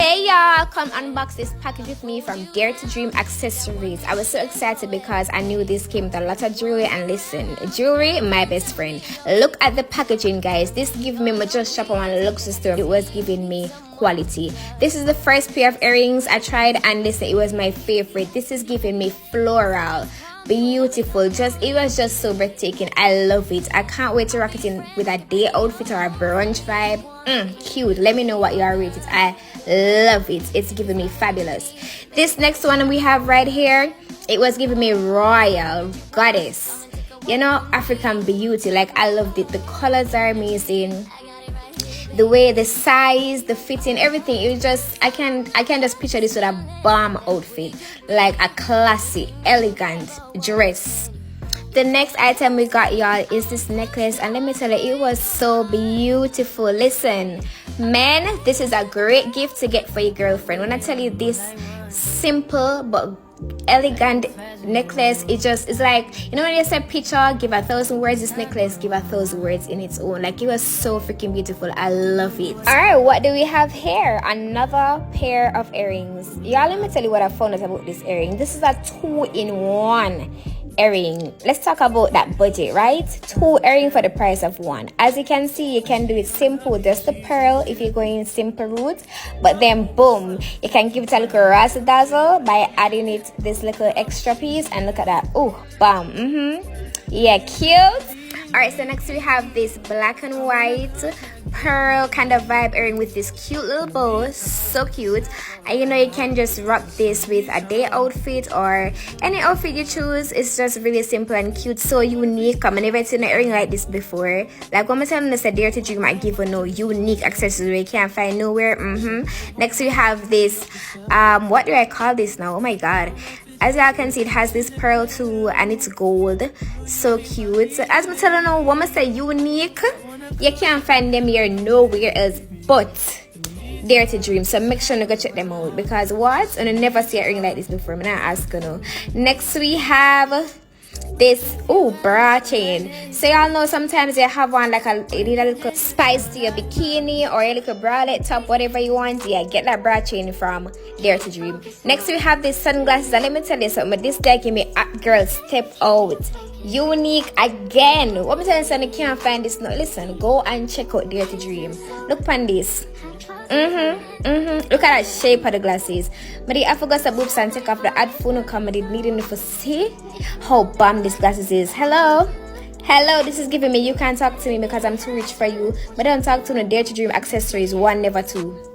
Hey y'all, come unbox this package with me from Dare to Dream Accessories. I was so excited because I knew this came with a lot of jewelry, and listen, jewelry, my best friend. Look at the packaging, guys. This gave me my just shop on one luxury store. It was giving me quality. This is the first pair of earrings I tried, and listen, it was my favorite. This is giving me floral. Beautiful, it was just so breathtaking. I love it. I can't wait to rock it in with a day outfit or a brunch vibe. Cute. Let me know what you are rated. I love it. It's giving me fabulous. This next one we have right here, it was giving me royal goddess, you know, African beauty. Like, I loved it. The colors are amazing, the way, the size, the fitting, everything. It was just, I can just picture this with a bomb outfit, like a classy, elegant dress. The next item we got, y'all, is this necklace, and let me tell you, it was so beautiful. Listen, men, this is a great gift to get for your girlfriend. When I tell you this simple but elegant necklace, it's like, you know, when you say picture give 1,000 words, this necklace give 1,000 words in its own. Like, it was so freaking beautiful. I love it. All right, what do we have here? Another pair of earrings. Y'all, let me tell you what I found out about this earring. This is a 2-in-1 earring. Let's talk about that budget, right? 2 earring for the price of 1. As you can see, you can do it simple, just the pearl if you're going simple route, but then boom, you can give it a little razzle dazzle by adding it this little extra piece, and look at that. Oh, bam. Yeah, cute. All right, so next we have this black and white pearl kind of vibe earring with this cute little bow. So cute. And you know, you can just rock this with a day outfit or any outfit you choose. It's just really simple and cute, so unique. I've never seen an earring like this before. Like, when I'm telling you, Dare to Dream, I give you no unique accessory you can't find nowhere. Next we have this, what do I call this now? Oh my god. As y'all can see, it has this pearl too, and it's gold. So cute. So as I'm telling you, when I say unique, you can't find them here nowhere else but Dare to Dream. So make sure you go check them out, because what? And I never see a ring like this before. I'm not asking you. Next we have this bra chain. So y'all know sometimes you have one like a little spice to your bikini or a little bralette top, whatever you want. Yeah, get that bra chain from Dare to Dream. Next we have these sunglasses, and let me tell you something, this guy give me a girl step out. Unique again. What I'm telling you, son, you can't find this. No, listen, go and check out Dare to Dream. Look upon this. Look at that shape of the glasses. But I forgot the boobs and take off the ad phone comedy needing to see how bomb these glasses is. Hello, this is giving me you can't talk to me because I'm too rich for you. But don't talk to no Dare to Dream Accessories, 1 never 2.